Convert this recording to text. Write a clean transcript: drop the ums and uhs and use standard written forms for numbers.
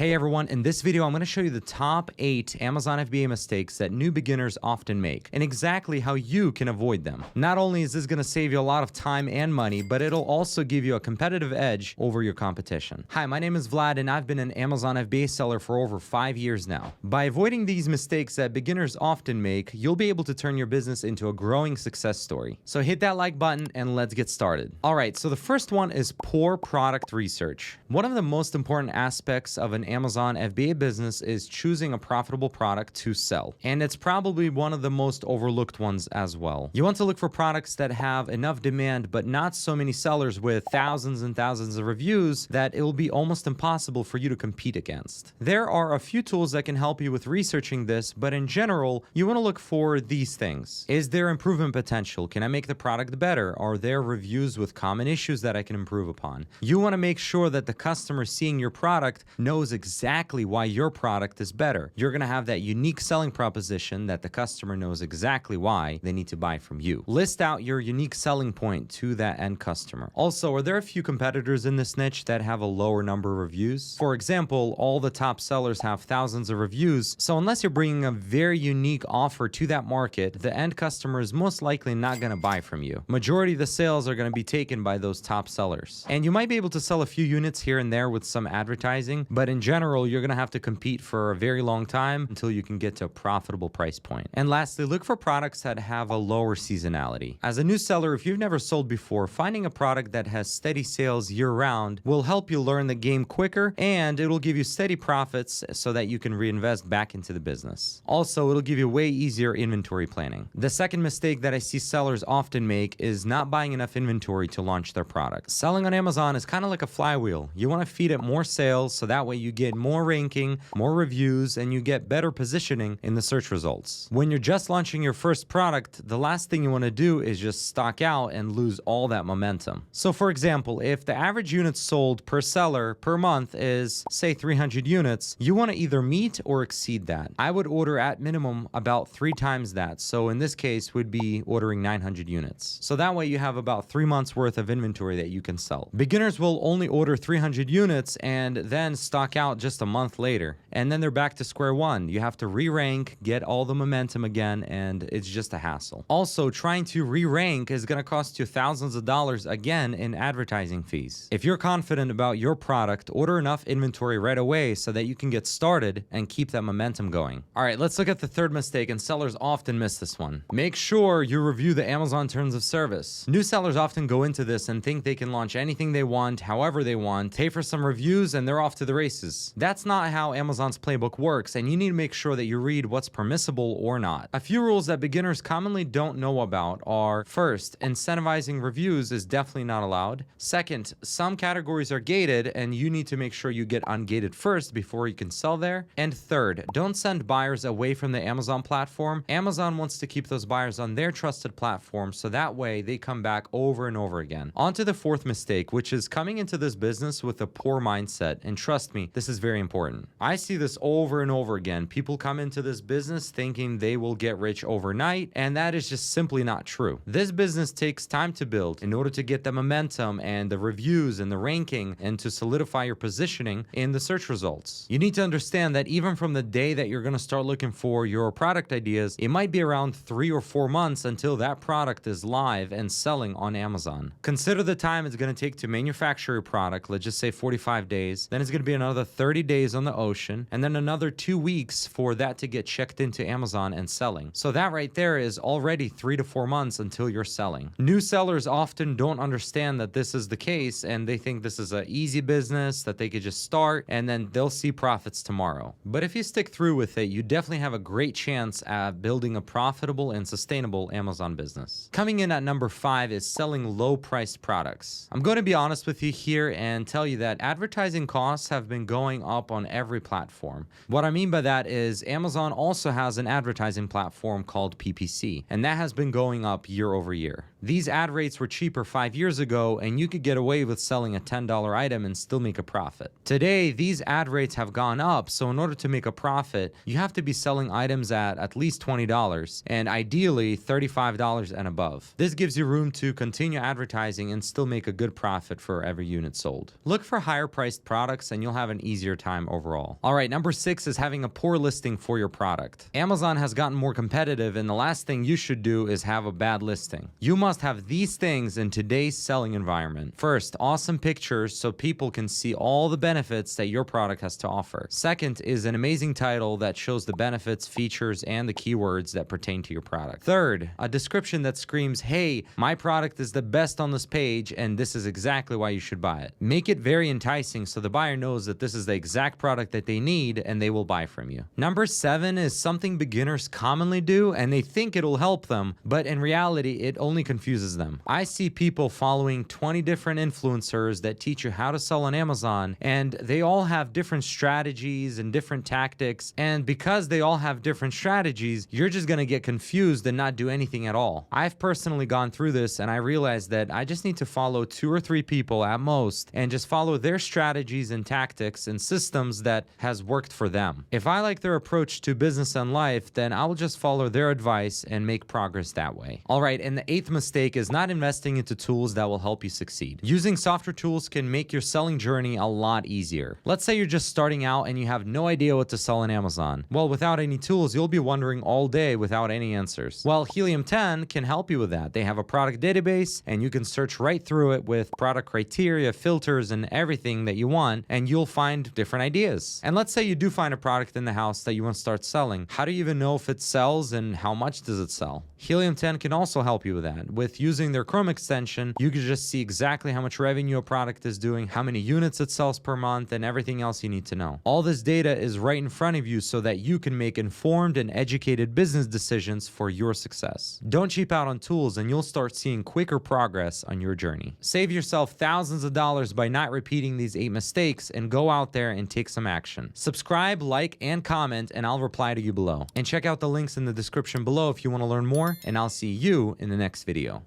Hey everyone, in this video I'm going to show you the top 8 Amazon FBA mistakes that new beginners often make and exactly how you can avoid them. Not only is this going to save you a lot of time and money, but it'll also give you a competitive edge over your competition. Hi, my name is Vlad and I've been an Amazon FBA seller for over 5 years now. By avoiding these mistakes that beginners often make, you'll be able to turn your business into a growing success story. So hit that like button and let's get started. Alright, so the first one is poor product research. One of the most important aspects of an Amazon FBA business is choosing a profitable product to sell. And it's probably one of the most overlooked ones as well. You want to look for products that have enough demand but not so many sellers with thousands and thousands of reviews that it will be almost impossible for you to compete against. There are a few tools that can help you with researching this, but in general, you want to look for these things. Is there improvement potential? Can I make the product better? Are there reviews with common issues that I can improve upon? You want to make sure that the customer seeing your product knows exactly why your product is better. You're going to have that unique selling proposition that the customer knows exactly why they need to buy from you. List out your unique selling point to that end customer. Also, are there a few competitors in this niche that have a lower number of reviews? For example, all the top sellers have thousands of reviews, so unless you're bringing a very unique offer to that market, the end customer is most likely not going to buy from you. Majority of the sales are going to be taken by those top sellers. And you might be able to sell a few units here and there with some advertising, but in general, you're going to have to compete for a very long time until you can get to a profitable price point. And lastly, look for products that have a lower seasonality. As a new seller, if you've never sold before, finding a product that has steady sales year-round will help you learn the game quicker, and it'll give you steady profits so that you can reinvest back into the business. Also, it'll give you way easier inventory planning. The second mistake that I see sellers often make is not buying enough inventory to launch their product. Selling on Amazon is kind of like a flywheel. You want to feed it more sales so that way you get more ranking, more reviews, and you get better positioning in the search results. When you're just launching your first product, the last thing you want to do is just stock out and lose all that momentum. So for example, if the average units sold per seller per month is, say, 300 units, you want to either meet or exceed that. I would order at minimum about 3 times that. So in this case, would be ordering 900 units. So that way you have about 3 months worth of inventory that you can sell. Beginners will only order 300 units and then stock out just a month later. And then they're back to square one. You have to re-rank, get all the momentum again, and it's just a hassle. Also, trying to re-rank is going to cost you thousands of dollars again in advertising fees. If you're confident about your product, order enough inventory right away so that you can get started and keep that momentum going. All right, let's look at the third mistake, and sellers often miss this one. Make sure you review the Amazon terms of service. New sellers often go into this and think they can launch anything they want, however they want, pay for some reviews, and they're off to the races. That's not how Amazon's playbook works, and you need to make sure that you read what's permissible or not. A few rules that beginners commonly don't know about are: first, incentivizing reviews is definitely not allowed. Second, some categories are gated and you need to make sure you get ungated first before you can sell there. And third, don't send buyers away from the Amazon platform. Amazon wants to keep those buyers on their trusted platform so that way they come back over and over again. On to the fourth mistake, which is coming into this business with a poor mindset. And trust me, this is very important. I see this over and over again. People come into this business thinking they will get rich overnight, and that is just simply not true. This business takes time to build in order to get the momentum and the reviews and the ranking and to solidify your positioning in the search results. You need to understand that even from the day that you're going to start looking for your product ideas, it might be around 3 or 4 months until that product is live and selling on Amazon. Consider the time it's going to take to manufacture your product. Let's just say 45 days. Then it's going to be another 30 days on the ocean, and then another 2 weeks for that to get checked into Amazon and selling. So that right there is already 3 to 4 months until you're selling. New sellers often don't understand that this is the case, and they think this is an easy business that they could just start and then they'll see profits tomorrow. But if you stick through with it, you definitely have a great chance at building a profitable and sustainable Amazon business. Coming in at number 5 is selling low-priced products. I'm going to be honest with you here and tell you that advertising costs have been going up on every platform. What I mean by that is Amazon also has an advertising platform called PPC, and that has been going up year over year. These ad rates were cheaper 5 years ago, and you could get away with selling a $10 item and still make a profit. Today, these ad rates have gone up, so in order to make a profit, you have to be selling items at least $20, and ideally $35 and above. This gives you room to continue advertising and still make a good profit for every unit sold. Look for higher priced products and you'll have an easier time overall. All right, number 6 is having a poor listing for your product. Amazon has gotten more competitive, and the last thing you should do is have a bad listing. You must have these things in today's selling environment. First, awesome pictures so people can see all the benefits that your product has to offer. Second is an amazing title that shows the benefits, features, and the keywords that pertain to your product. Third, a description that screams, hey, my product is the best on this page, and this is exactly why you should buy it. Make it very enticing so the buyer knows that this is the exact product that they need and they will buy from you. Number 7 is something beginners commonly do, and they think it'll help them, but in reality, it only confuses them. I see people following 20 different influencers that teach you how to sell on Amazon, and they all have different strategies and different tactics, and because they all have different strategies, you're just gonna get confused and not do anything at all. I've personally gone through this, and I realized that I just need to follow 2 or 3 people at most and just follow their strategies and tactics and systems that has worked for them. If I like their approach to business and life, then I will just follow their advice and make progress that way. All right, and the 8th mistake is not investing into tools that will help you succeed. Using software tools can make your selling journey a lot easier. Let's say you're just starting out and you have no idea what to sell on Amazon. Well, without any tools, you'll be wondering all day without any answers. Well, Helium 10 can help you with that. They have a product database, and you can search right through it with product criteria, filters, and everything that you want, and you'll find different ideas. And let's say you do find a product in the house that you want to start selling. How do you even know if it sells and how much does it sell? Helium 10 can also help you with that. With using their Chrome extension, you can just see exactly how much revenue a product is doing, how many units it sells per month, and everything else you need to know. All this data is right in front of you so that you can make informed and educated business decisions for your success. Don't cheap out on tools, and you'll start seeing quicker progress on your journey. Save yourself thousands of dollars by not repeating these 8 mistakes, and go out there and take some action. Subscribe, like, and comment, and I'll reply to you below. And check out the links in the description below if you want to learn more, and I'll see you in the next video.